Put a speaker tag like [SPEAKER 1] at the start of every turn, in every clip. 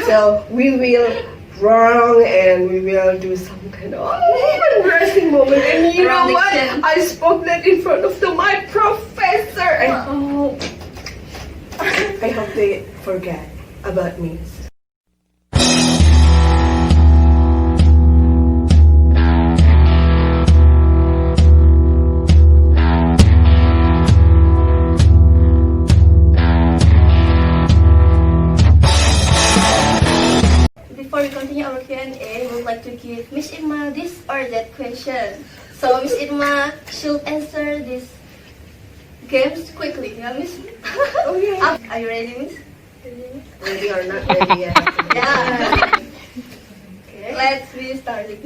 [SPEAKER 1] So we will wrong and we will do some kind of embarrassing moment. And you know what? I spoke that in front of my professor. And I hope they forget about me.
[SPEAKER 2] Before we continue our Q&A, we would like to give Miss Irma this or that question. So Miss Irma should answer these games quickly, yeah, Miss?
[SPEAKER 1] Okay.
[SPEAKER 2] Are you ready, Miss?
[SPEAKER 1] Ready or not ready yet?
[SPEAKER 2] Yeah.
[SPEAKER 3] Okay.
[SPEAKER 2] Let's be starting.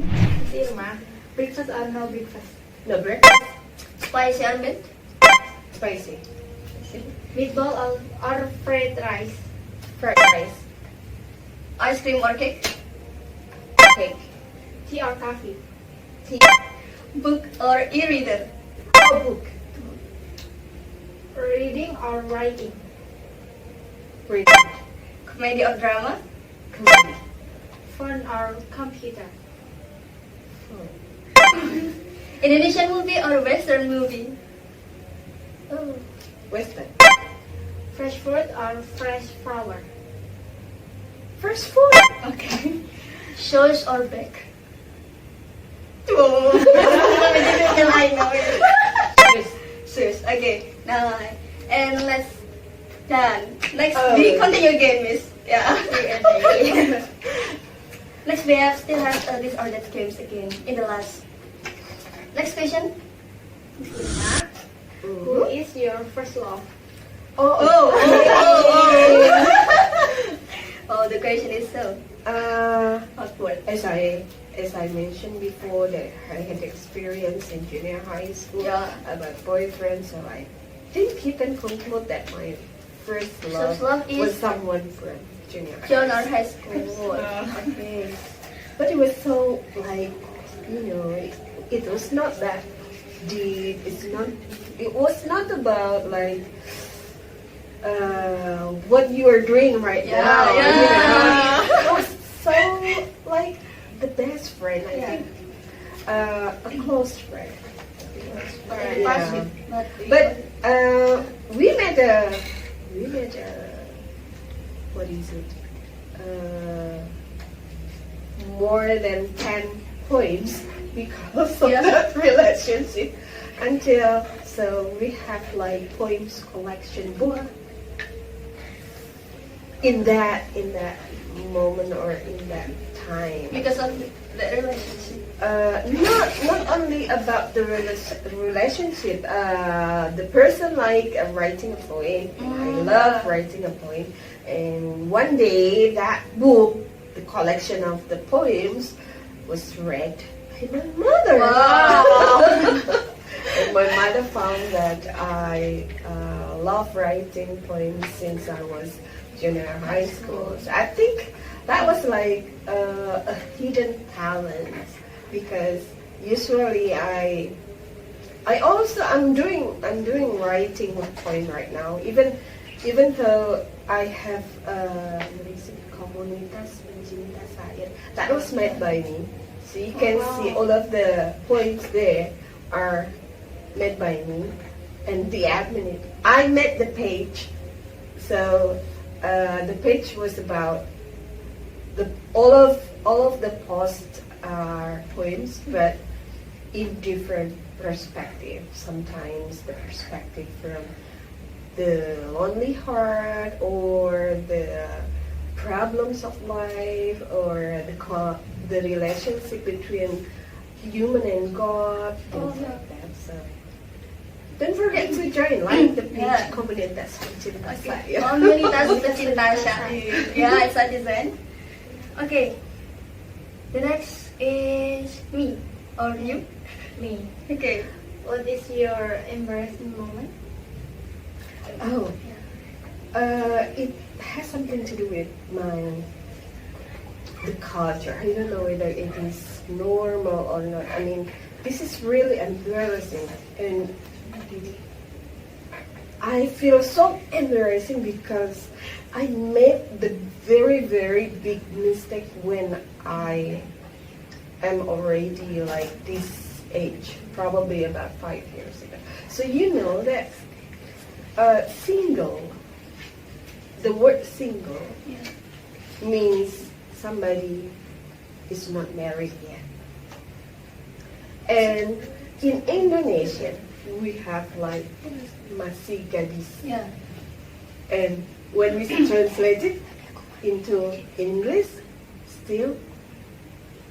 [SPEAKER 3] Miss Irma, breakfast or no breakfast?
[SPEAKER 1] No breakfast.
[SPEAKER 2] Spicy or meat?
[SPEAKER 1] Spicy.
[SPEAKER 3] Meatball or fried rice?
[SPEAKER 1] Fried rice.
[SPEAKER 2] Ice cream or cake?
[SPEAKER 1] Cake.
[SPEAKER 3] Tea or coffee?
[SPEAKER 1] Tea.
[SPEAKER 2] Book or e-reader?
[SPEAKER 1] Oh, book.
[SPEAKER 3] Reading or writing?
[SPEAKER 1] Reading.
[SPEAKER 2] Comedy or drama?
[SPEAKER 1] Comedy.
[SPEAKER 3] Phone or computer?
[SPEAKER 2] Indonesian movie or Western movie?
[SPEAKER 1] Oh, Western.
[SPEAKER 3] Fresh fruit or fresh flower?
[SPEAKER 1] First food.
[SPEAKER 2] Okay. Shoes or bag?
[SPEAKER 3] I know it.
[SPEAKER 2] Shoes. Okay. Now, and let's done. Next,
[SPEAKER 1] Oh.
[SPEAKER 2] we continue again, Miss. Yeah. Next, we have still have this or that games again in the last. Next question.
[SPEAKER 3] Who is your first love?
[SPEAKER 2] Oh, the question is so awkward.
[SPEAKER 1] As I mentioned before, that I had experience in junior high school
[SPEAKER 2] Yeah.
[SPEAKER 1] about boyfriend, so I think you can conclude that my first love,
[SPEAKER 2] love is-
[SPEAKER 1] was someone from junior high.
[SPEAKER 2] Junior high school.
[SPEAKER 1] Okay, but it was so like, it was not that deep. It was not about like what you are doing right now.
[SPEAKER 2] Yeah.
[SPEAKER 1] It was so like the best friend. I think a close friend. Yeah. But we made a what is it? More than 10 points because of that relationship. Until so we have like poems collection book in that moment or in that time.
[SPEAKER 2] Because of the relationship.
[SPEAKER 1] Not only about the relationship. The person like writing a poem. I love writing a poem. And one day that book, the collection of the poems, was read by my mother.
[SPEAKER 2] Wow.
[SPEAKER 1] And my mother found that I love writing poems since I was junior high school. So I think that was like a hidden talent, because usually I'm doing writing poem right now. Even though I have komunitas pencinta saya, that was made by me. So you can see all of the poems there are made by me, and the admin. I made the page, so the page was about all of the posts are poems, but in different perspective. Sometimes the perspective from the lonely heart, or the problems of life, or the relationship between human and God, things like that. So don't forget to join, like the page Komunitas Pencinta Saya.
[SPEAKER 2] Komunitas Pencinta Saya. Yeah, it's a design. Okay. The next is me or you.
[SPEAKER 3] Me.
[SPEAKER 2] Okay.
[SPEAKER 3] What is your embarrassing moment?
[SPEAKER 1] Oh, it has something to do with the culture. I don't know whether it is normal or not. I mean, this is really embarrassing, and I feel so embarrassing because I made the very, very big mistake when I am already like this age, probably about 5 years ago. So you know that single, the word single
[SPEAKER 2] Yeah.
[SPEAKER 1] means somebody is not married yet. And in Indonesia, we have like masih gadis.
[SPEAKER 2] Yeah.
[SPEAKER 1] And when we translate it into English, still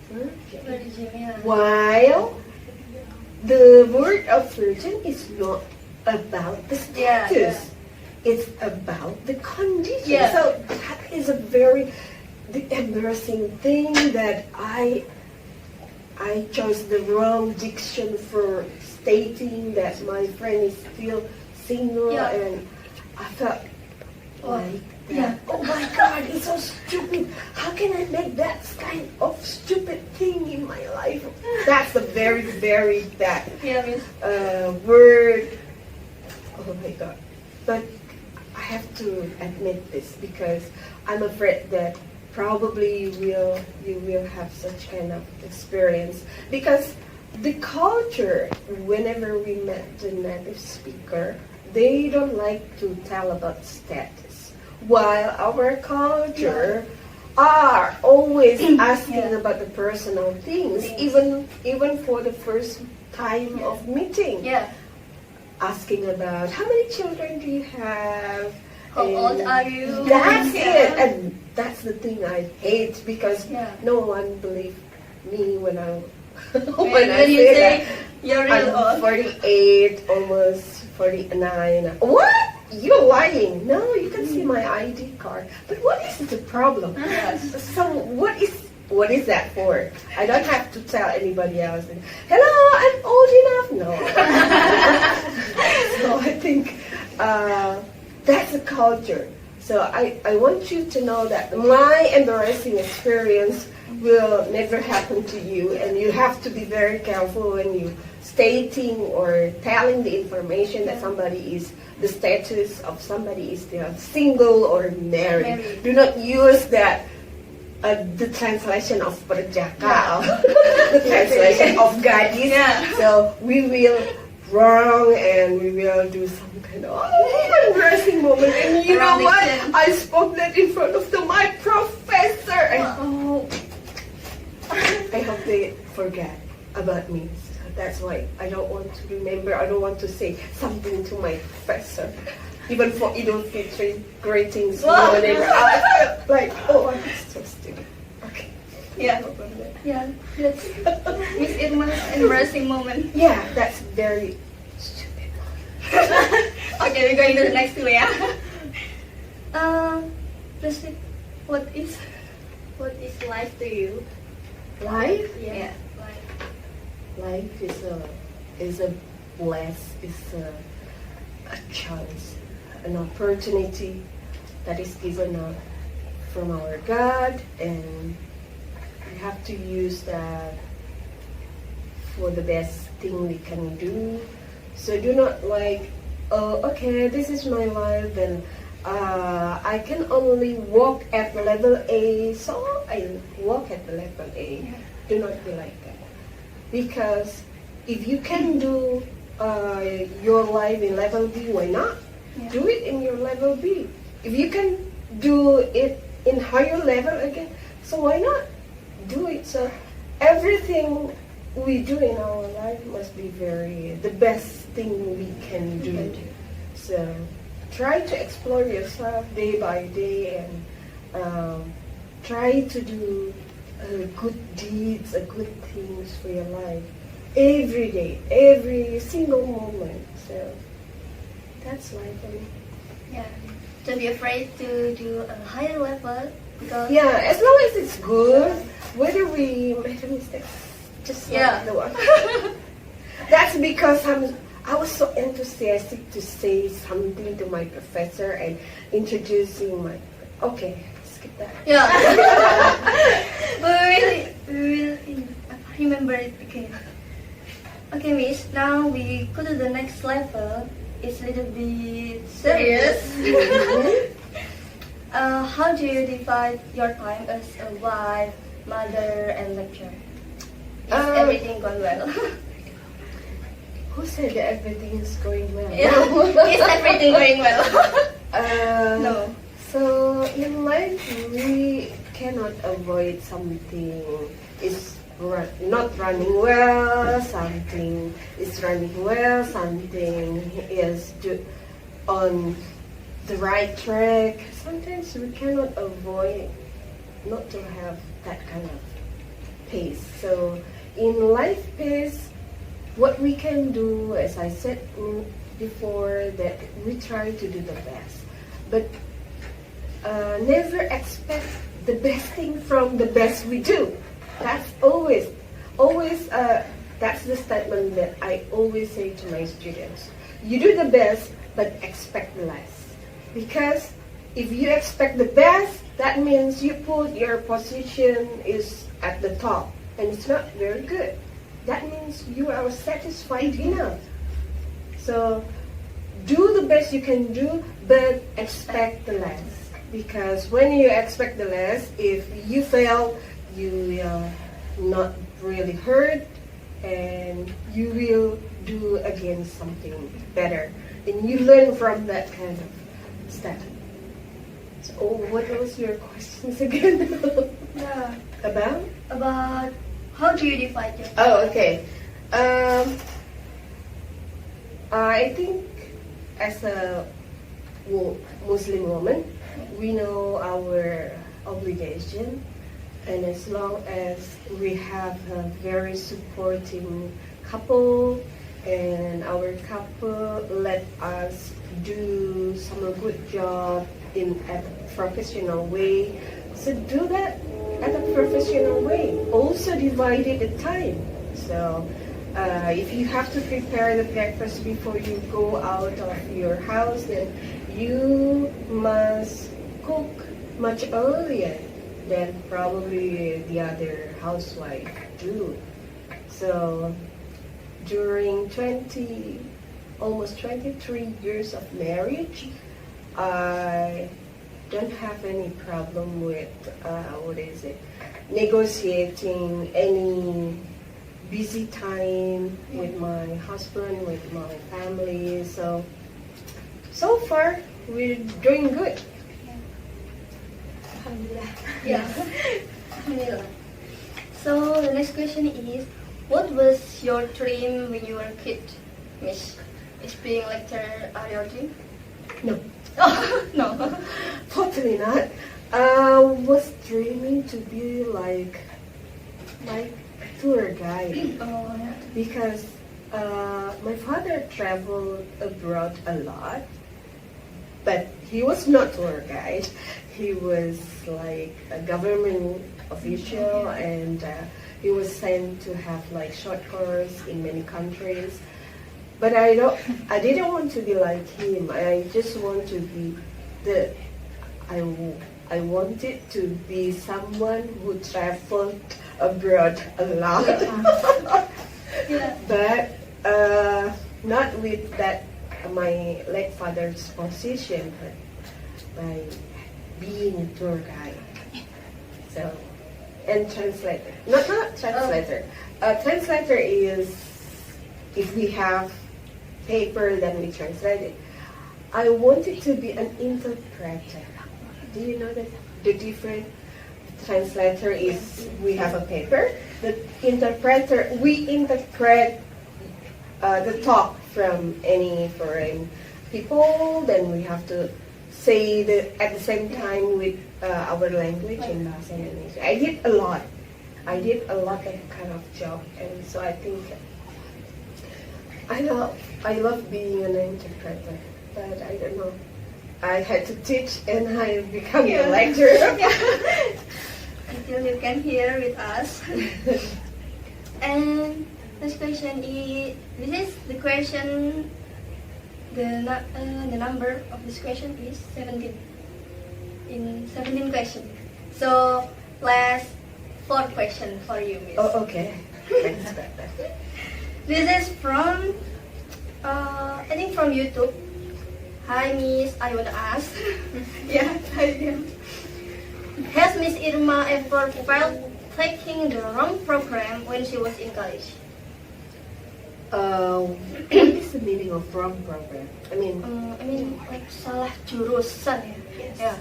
[SPEAKER 2] Virgin, yeah.
[SPEAKER 1] while the word of virgin is not about the
[SPEAKER 2] Yeah,
[SPEAKER 1] status, it's about the condition.
[SPEAKER 2] Yeah.
[SPEAKER 1] So that is a very embarrassing thing that I chose the wrong diction for stating that my friend is still single,
[SPEAKER 2] Yeah.
[SPEAKER 1] and I felt like
[SPEAKER 2] Yeah.
[SPEAKER 1] oh my God, it's so stupid. How can I make that kind of stupid thing in my life? That's a very, very bad
[SPEAKER 2] Yeah, Miss.
[SPEAKER 1] word. Oh my God. But I have to admit this because I'm afraid that probably you will have such kind of experience, because the culture, whenever we met the native speaker, they don't like to tell about status, while our culture are always asking
[SPEAKER 2] Yeah.
[SPEAKER 1] about the personal things, even for the first time of meeting,
[SPEAKER 2] Yeah.
[SPEAKER 1] asking about how many children do you have.
[SPEAKER 2] How
[SPEAKER 1] and
[SPEAKER 2] old are you?
[SPEAKER 1] That's
[SPEAKER 2] Yeah.
[SPEAKER 1] it, and that's the thing I hate, because
[SPEAKER 2] Yeah.
[SPEAKER 1] no one believed me when I
[SPEAKER 2] When
[SPEAKER 1] when I
[SPEAKER 2] you
[SPEAKER 1] say
[SPEAKER 2] say
[SPEAKER 1] that
[SPEAKER 2] you're real
[SPEAKER 1] I'm
[SPEAKER 2] old.
[SPEAKER 1] 48, almost 49. What? You're lying. No, you can see my ID card. But what is the problem?
[SPEAKER 2] Yes.
[SPEAKER 1] So what is that for? I don't have to tell anybody else. Hello, I'm old enough. No. So I think that's a culture. So I want you to know that my embarrassing experience will never happen to you, and you have to be very careful when you stating or telling the information that somebody is, the status of somebody is still single or married.
[SPEAKER 2] Married.
[SPEAKER 1] Do not use that the translation of perjaka, the translation of gadis.
[SPEAKER 2] Yeah.
[SPEAKER 1] So we will wrong, and we will do some kind of embarrassing moment. And you know
[SPEAKER 2] Wrong
[SPEAKER 1] what?
[SPEAKER 2] diction.
[SPEAKER 1] I spoke that in front of my professor. And I hope they forget about me. So that's why I don't want to remember. I don't want to say something to my professor, even for Idul Fitri greetings.
[SPEAKER 2] Wow.
[SPEAKER 1] Whatever. I felt like, oh, I'm so stupid. Okay.
[SPEAKER 2] Yeah. Yeah. That's Miss Irma's embarrassing moment.
[SPEAKER 1] Yeah, that's very stupid.
[SPEAKER 2] Okay, we're going to the next two, yeah. Let's see. What is
[SPEAKER 3] life to you?
[SPEAKER 1] Life,
[SPEAKER 3] Yeah.
[SPEAKER 1] life is a chance, an opportunity that is given out from our God, and we have to use that for the best thing we can do. So do not like, oh, okay, this is my life, and I can only walk at level A, so I walk at the level A. Do not be like that. Because if you can do your life in level B, why not?
[SPEAKER 2] Yeah.
[SPEAKER 1] Do it in your level B. If you can do it in higher level again, so why not? Do it. So everything we do in our life must be the best thing we can do. So try to explore yourself day by day, and try to do good deeds, good things for your life every day, every single moment. So that's life.
[SPEAKER 2] Yeah. Don't be afraid to do a higher level, because
[SPEAKER 1] Yeah, as long as it's good, whether we make a mistake, just
[SPEAKER 2] Yeah.
[SPEAKER 1] like the one. That's because I was so enthusiastic to say something to my professor and introducing my. Okay, skip that.
[SPEAKER 2] yeah. But we will remember it again. Okay, Miss. Now we go to the next level. It's a little bit serious. How do you divide your time as a wife, mother, and lecturer? Is everything going well?
[SPEAKER 1] Who said that everything is going well?
[SPEAKER 2] Is everything going well? No.
[SPEAKER 1] So in life, we cannot avoid something is not running well, something is running well, something is on the right track. Sometimes we cannot avoid not to have that kind of pace. So in life pace, what we can do, as I said before, that we try to do the best, but never expect the best thing from the best we do. That's always, that's the statement that I always say to my students. You do the best, but expect less. Because if you expect the best, that means you put your position is at the top, and it's not very good. That means you are satisfied enough. So do the best you can do, but expect the less. Because when you expect the less, if you fail, you will not really hurt, and you will do again something better. And you learn from that kind of stuff. So, what was your questions again?
[SPEAKER 2] Yeah.
[SPEAKER 1] About
[SPEAKER 2] how do you divide your time?
[SPEAKER 1] Oh, okay. I think as a Muslim woman, we know our obligation, and as long as we have a very supporting couple, and our couple let us do some good job at a professional way, so do that at a professional way. Also divided the time. So if you have to prepare the breakfast before you go out of your house, then you must cook much earlier than probably the other housewife do. So during almost 23 years of marriage, I don't have any problem with negotiating any busy time with my husband, with my family. So far we're doing good.
[SPEAKER 2] Alhamdulillah. Yes. Alhamdulillah. So the next question is, what was your dream when you were a kid, Miss? Is being a lecturer your dream?
[SPEAKER 1] No.
[SPEAKER 2] Oh, no.
[SPEAKER 1] Totally not. I was dreaming to be like tour guide.
[SPEAKER 2] Oh, yeah.
[SPEAKER 1] Because my father traveled abroad a lot, but he was not tour guide. He was like a government official, and he was sent to have like short course in many countries. But I didn't want to be like him. I just want to be I wanted to be someone who traveled abroad a lot.
[SPEAKER 2] Yeah.
[SPEAKER 1] But not with that my late father's position, but by being a tour guide. So, and translator. Not translator. Translator is if we have paper, then we translate it. I wanted to be an interpreter. Do you know that the different translator is we have a paper. The interpreter, we interpret the talk from any foreign people. Then we have to say at the same time with our language in Bahasa Indonesia. I did a lot of kind of job, and so I think I love being an interpreter, but I don't know. I had to teach, and I become a lecturer.
[SPEAKER 2] Until you can hear with us. And this question is, this is the question. The number of this question is 17. In 17 questions. So last 4 questions for you, Miss.
[SPEAKER 1] Oh, okay. Thanks.
[SPEAKER 2] This is from, I think from YouTube. Hi Miss, I want to ask. Yeah, hi. Has Miss Irma ever felt taking the wrong program when she was in college?
[SPEAKER 1] What is the meaning of wrong program? I mean,
[SPEAKER 2] Like salah jurusan ya.
[SPEAKER 1] yes.
[SPEAKER 2] Yeah.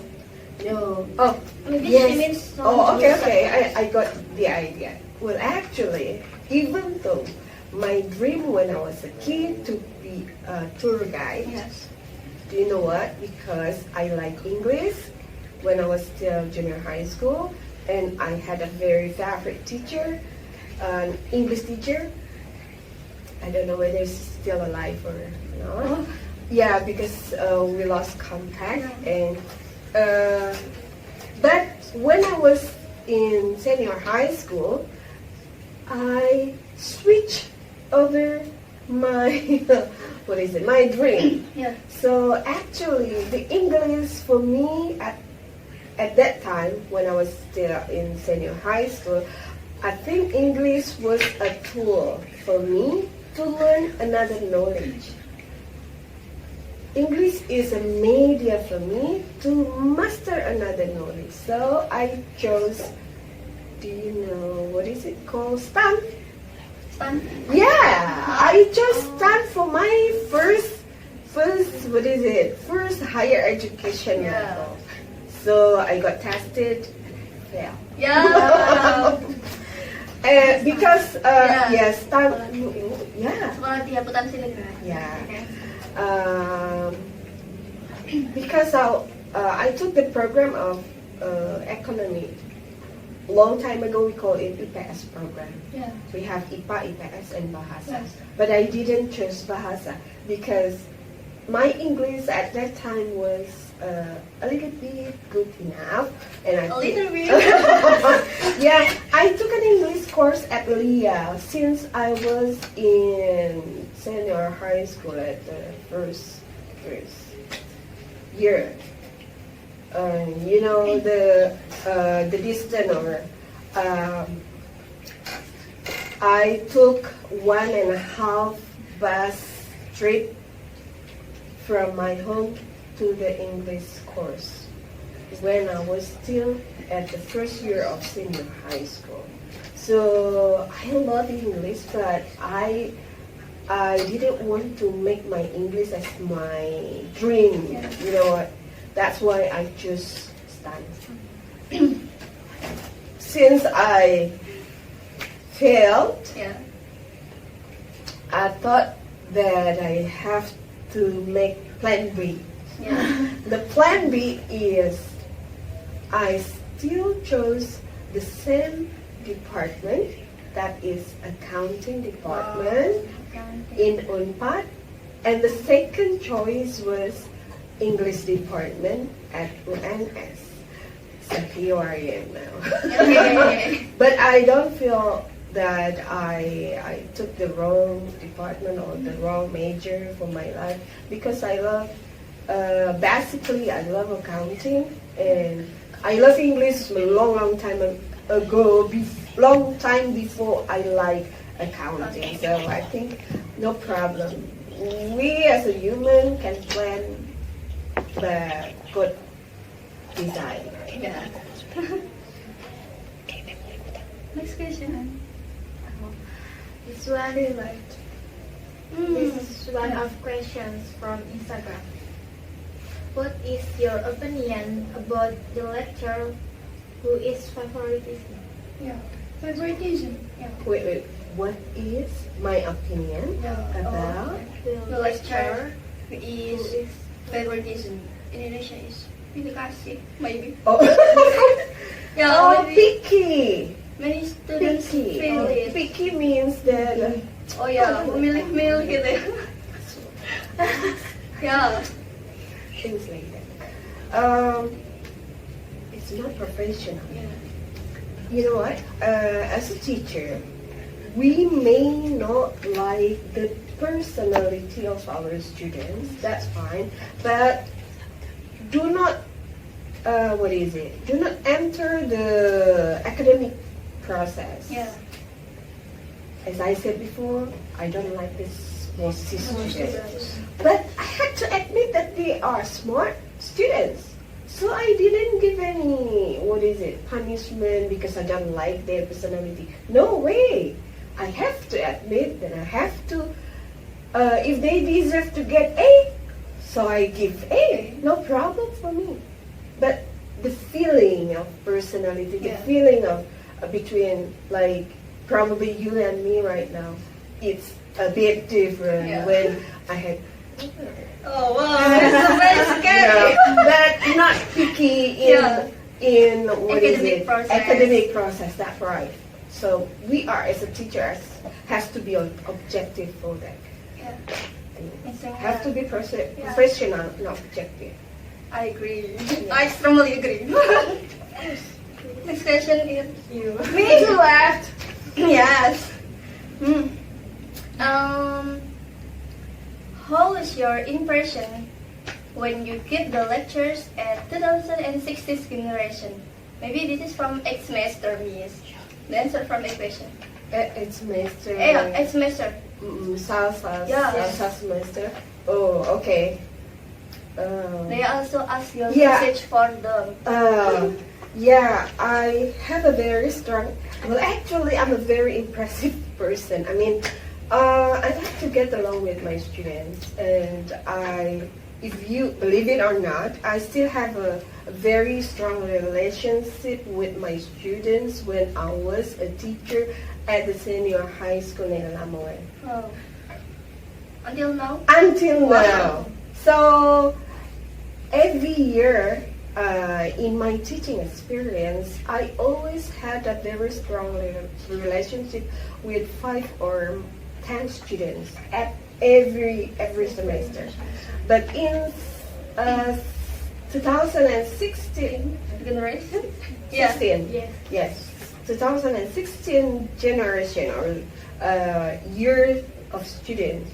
[SPEAKER 1] No. Oh,
[SPEAKER 2] Maybe
[SPEAKER 1] yes.
[SPEAKER 2] she means
[SPEAKER 1] Oh,
[SPEAKER 2] salah
[SPEAKER 1] okay,
[SPEAKER 2] jurusan.
[SPEAKER 1] okay. I got the idea. Well, actually, even though my dream when I was a kid to be a tour guide,
[SPEAKER 2] Yes.
[SPEAKER 1] do you know what? Because I like English when I was still junior high school, and I had a very favorite teacher, an English teacher. I don't know whether she's still alive or not.
[SPEAKER 2] Oh.
[SPEAKER 1] Yeah, because we lost contact, and but when I was in senior high school, I switched over my my dream.
[SPEAKER 2] Yeah.
[SPEAKER 1] So actually, the English for me at that time when I was still in senior high school, I think English was a tool for me to learn another knowledge. English is a media for me to master another knowledge. So I chose, do you know what is it called? STEM.
[SPEAKER 2] Stan.
[SPEAKER 1] Yeah, I chose STEM for my first first higher education
[SPEAKER 2] Yeah.
[SPEAKER 1] level. So I got tested, failed.
[SPEAKER 2] Yeah.
[SPEAKER 1] Because
[SPEAKER 2] Yeah.
[SPEAKER 1] yes, STEM, yeah.
[SPEAKER 2] Sekolah di akuntansi negara.
[SPEAKER 1] Yeah.
[SPEAKER 2] Okay.
[SPEAKER 1] Because I took the program of economy. Long time ago, we call it IPS program.
[SPEAKER 2] Yeah.
[SPEAKER 1] We have IPA, IPS, and Bahasa.
[SPEAKER 2] Yes.
[SPEAKER 1] But I didn't choose Bahasa because my English at that time was a little bit good enough. And I
[SPEAKER 2] A
[SPEAKER 1] think-
[SPEAKER 2] little bit.
[SPEAKER 1] Yeah, I took an English course at LIA since I was in senior high school at the first year. You know the distance or I took 1.5 bus trip from my home to the English course when I was still at the first year of senior high school. So I love English, but I didn't want to make my English as my dream.
[SPEAKER 2] Yeah.
[SPEAKER 1] You know what? That's why I chose science. Since I failed,
[SPEAKER 2] Yeah.
[SPEAKER 1] I thought that I have to make plan B.
[SPEAKER 2] Yeah.
[SPEAKER 1] The plan B is I still chose the same department, that is accounting department in UNPAD, and the second choice was English department at UNS. So here I am now.
[SPEAKER 2] Okay.
[SPEAKER 1] But I don't feel that I took the wrong department or the wrong major for my life because I love, basically I love accounting and I love English a long time ago, long time before I like accounting. So I think no problem. We as a human can plan the good design.
[SPEAKER 2] Yeah. Next question.
[SPEAKER 3] This one right. This is one of questions from Instagram. What is your opinion about the lecture who is favoritism?
[SPEAKER 2] Yeah. Favoritism. Yeah.
[SPEAKER 1] Wait, what is my opinion about?
[SPEAKER 2] The lecturer who is favoritism. Indonesia is pilih kasih, maybe.
[SPEAKER 1] Oh,
[SPEAKER 2] Yeah.
[SPEAKER 1] oh
[SPEAKER 2] maybe
[SPEAKER 1] picky.
[SPEAKER 2] many students
[SPEAKER 1] Picky.
[SPEAKER 2] feel it.
[SPEAKER 1] Picky means that.
[SPEAKER 2] Oh ya, memilih-milih gitu ya. Ya.
[SPEAKER 1] Things like that. It's not professional. You know what? As a teacher, we may not like the personality of our students. That's fine, but do not. Do not enter the academic process.
[SPEAKER 2] Yeah.
[SPEAKER 1] As I said before, I don't like this most students.
[SPEAKER 2] Students.
[SPEAKER 1] But I had to admit that they are smart students. So I didn't give any, punishment because I don't like their personality. No way. I have to admit that I have to, if they deserve to get A, so I give A. No problem for me. But the feeling of personality, the feeling of between like probably you and me right now, it's a bit different when I had.
[SPEAKER 2] Oh wow, that's so very scary.
[SPEAKER 1] But not picky in academic process. That's right. So we are as a teacher has to be objective for that.
[SPEAKER 2] Yeah.
[SPEAKER 1] Have to be professional, not objective.
[SPEAKER 2] I agree. I strongly agree. Next question is you.
[SPEAKER 1] Me too left.
[SPEAKER 2] Yes. How is your impression when you give the lectures at 2016 generation? Maybe this is from X semester, Miss. The answer from the question.
[SPEAKER 1] It's semester.
[SPEAKER 2] Yeah, X semester.
[SPEAKER 1] Salsa semester. Oh, okay.
[SPEAKER 2] They also ask your message for them.
[SPEAKER 1] Yeah, I have a very strong. Well, actually, I'm a very impressive person. I mean, I like to get along with my students, and if you believe it or not, I still have a very strong relationship with my students when I was a teacher at the senior high school in Lamoe.
[SPEAKER 2] Oh. Until now?
[SPEAKER 1] Until now. So, every year, in my teaching experience, I always had a very strong relationship with 5 or 10 students at every semester. But in 2016
[SPEAKER 2] generation?
[SPEAKER 1] 16, yes, 2016 generation or year of students,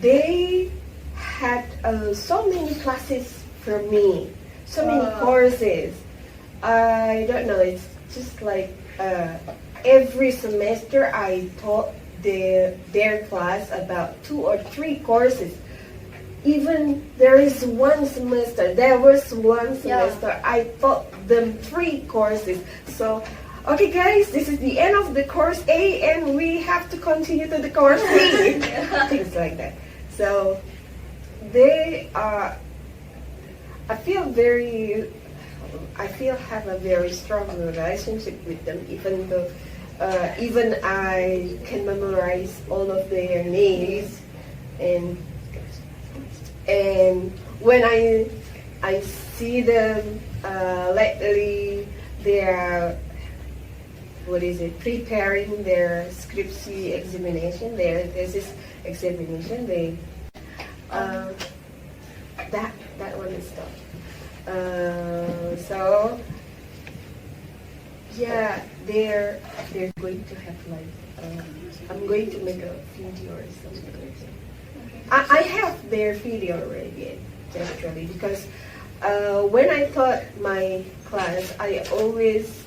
[SPEAKER 1] they had so many classes for me, so many courses. I don't know, it's just like every semester I taught their class about 2 or 3 courses. Even there was one semester I taught them 3 courses. So, okay guys, this is the end of the course A and we have to continue to the course B. Things like that. So they are, I feel have a very strong relationship with them, even though even I can memorize all of their names, and when I see them lately, they are preparing their scriptsy examination, their thesis examination. They that one is tough. So yeah, they're going to have like I'm going to make a video or something like that. I have their video already actually, because when I taught my class, I always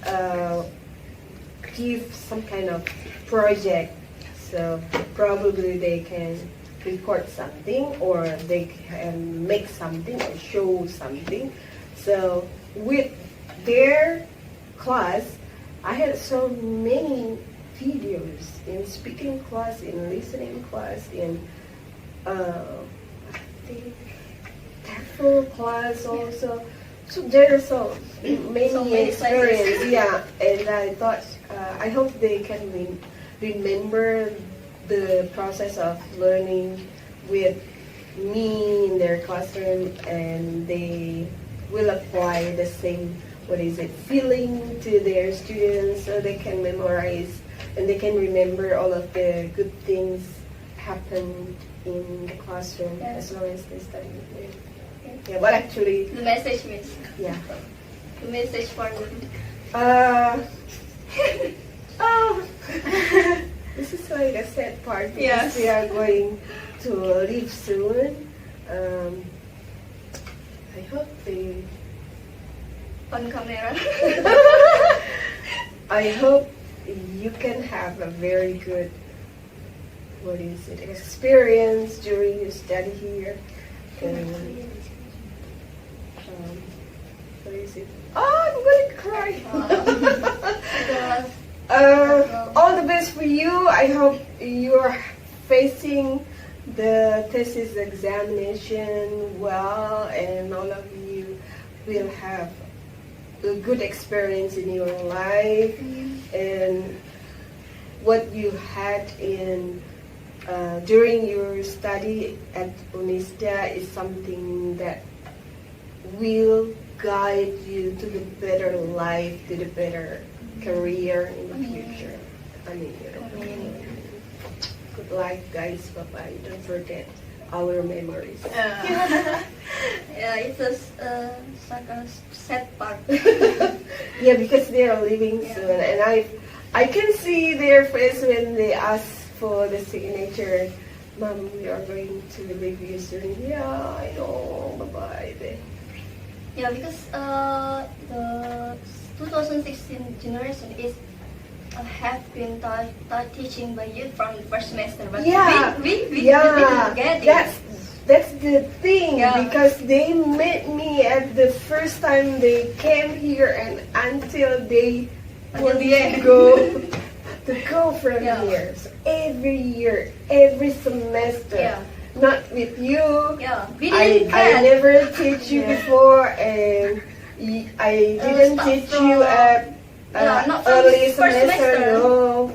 [SPEAKER 1] give some kind of project, so probably they can record something or they can make something or show something. So with their class, I had so many videos in speaking class, in listening class, in I think TEFL class also. So there are so many experience, and I thought I hope they can remember the process of learning with me in their classroom, and they will apply the same feeling to their students, so they can memorize and they can remember all of the good things happened in the classroom as long as they study it. Yeah, well actually
[SPEAKER 2] the message means the message for them.
[SPEAKER 1] This is like a sad part because we are going to leave soon. I hope they
[SPEAKER 2] on camera.
[SPEAKER 1] I hope you can have a very good what is it, experience during your study here. And, what is it? Oh, I'm gonna cry. All the best for you. I hope you're facing the thesis examination well, and all of you will have a good experience in your life, and what you had in during your study at Unisda is something that will guide you to the better life, to the better career in the future. I mean, good life, guys. Bye-bye. Don't forget our memories.
[SPEAKER 2] Yeah, it's like a sad part.
[SPEAKER 1] Yeah, because they are leaving soon, and I can see their face when they ask for the signature. Mom, we are going to leave you soon. Yeah, I know. Bye-bye.
[SPEAKER 2] Yeah, because the 2016 generation is have been teaching by you from the first semester, but
[SPEAKER 1] Yeah,
[SPEAKER 2] we didn't get it.
[SPEAKER 1] that's the thing,
[SPEAKER 2] Yeah.
[SPEAKER 1] because they met me at the first time they came here, and until they want
[SPEAKER 2] the
[SPEAKER 1] to
[SPEAKER 2] end.
[SPEAKER 1] go from
[SPEAKER 2] Yeah.
[SPEAKER 1] here. So every year, every semester,
[SPEAKER 2] Yeah.
[SPEAKER 1] not with you.
[SPEAKER 2] Yeah, we
[SPEAKER 1] I
[SPEAKER 2] didn't get.
[SPEAKER 1] never teach you before, and I didn't
[SPEAKER 2] start
[SPEAKER 1] teach
[SPEAKER 2] from-
[SPEAKER 1] you at
[SPEAKER 2] not from
[SPEAKER 1] early
[SPEAKER 2] first
[SPEAKER 1] semester.
[SPEAKER 2] semester.
[SPEAKER 1] No.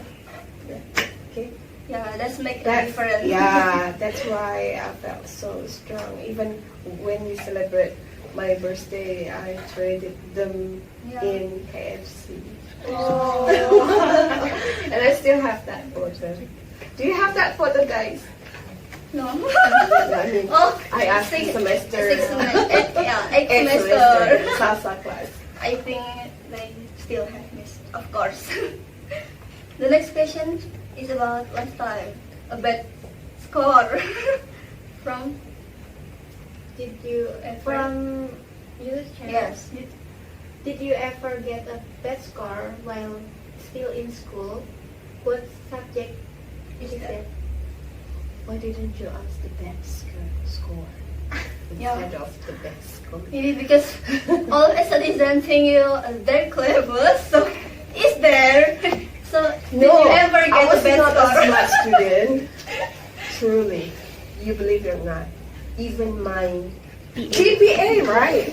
[SPEAKER 1] Okay.
[SPEAKER 2] Yeah, that's make a difference.
[SPEAKER 1] Yeah, that's why I felt so strong. Even when we celebrate my birthday, I traded them
[SPEAKER 2] Yeah.
[SPEAKER 1] in KFC.
[SPEAKER 2] Oh.
[SPEAKER 1] And I still have that photo. Do you have that photo, guys?
[SPEAKER 2] No.
[SPEAKER 1] I mean,
[SPEAKER 2] Oh,
[SPEAKER 1] I asked the semester.
[SPEAKER 2] Eighth
[SPEAKER 1] Eighth
[SPEAKER 2] semester.
[SPEAKER 1] salsa class.
[SPEAKER 2] I think they still have missed, of course. The next question is about last time, a bad score from
[SPEAKER 3] Did you from you?
[SPEAKER 2] yes.
[SPEAKER 3] Did you ever get a bad score while still in school? What subject is it?
[SPEAKER 1] Why didn't you ask the best score instead of the best score?
[SPEAKER 2] Maybe because all studies don't think you are very clever, so is there. So did
[SPEAKER 1] No,
[SPEAKER 2] you ever
[SPEAKER 1] I
[SPEAKER 2] get a
[SPEAKER 1] was
[SPEAKER 2] bad
[SPEAKER 1] not a
[SPEAKER 2] score?
[SPEAKER 1] smart student. Truly, you believe it or not, even my GPA, right?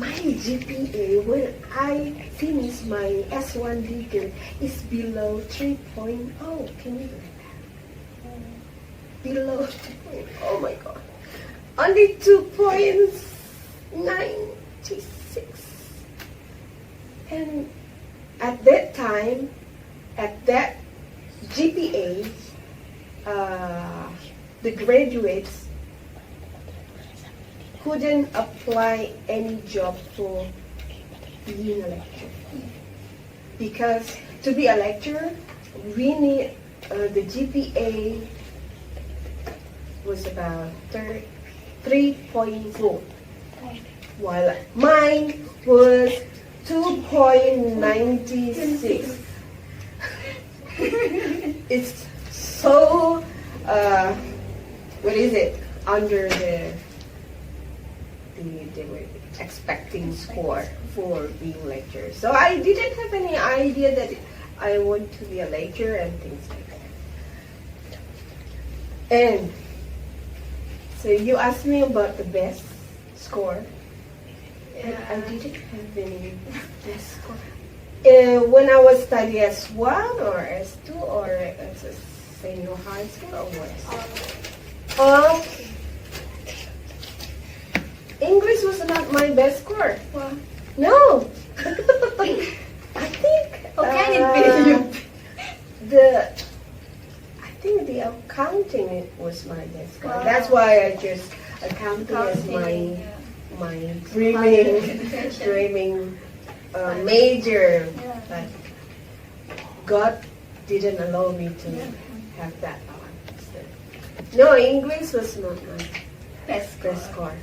[SPEAKER 1] My GPA when I finish my S1 degree is below 3.0. Can you believe that? Below 3.0. Oh my God. Only 2.96. And at that time, at that GPA, the graduates couldn't apply any job for being a lecturer. Because to be a lecturer, we need the GPA was about 3.4, while mine was 2.96. It's so, what is it, under the they were expecting score for being lecturer. So I didn't have any idea that I want to be a lecturer and things like that. And so you asked me about the best score. And I didn't have any best score. When I was studying S1 or S2 or as a senior high school or what? English was not my best score.
[SPEAKER 2] Well,
[SPEAKER 1] No. I think
[SPEAKER 2] how can it be?
[SPEAKER 1] I think the accounting was my best score.
[SPEAKER 2] Wow.
[SPEAKER 1] That's why I chose accounting as my dreaming major.
[SPEAKER 2] Yeah.
[SPEAKER 1] But God didn't allow me to have that on. No, English was not my
[SPEAKER 2] Best
[SPEAKER 1] best score.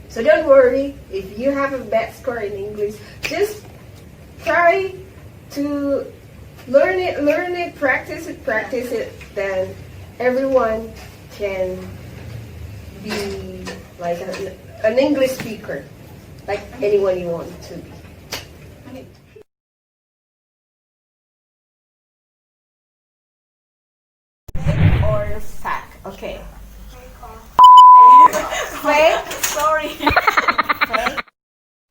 [SPEAKER 1] So don't worry if you have a bad score in English. Just try to learn it, practice it. Then everyone can be like an English speaker, like anyone you want to be. Or fact? Okay. Fake?
[SPEAKER 4] Sorry.
[SPEAKER 1] Fake?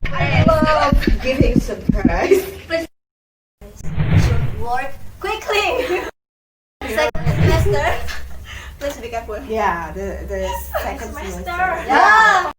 [SPEAKER 1] I love giving surprise.
[SPEAKER 4] Should work quickly. Second semester. Please be careful.
[SPEAKER 1] Yeah, the second
[SPEAKER 4] Semester.
[SPEAKER 1] semester.
[SPEAKER 4] Yeah.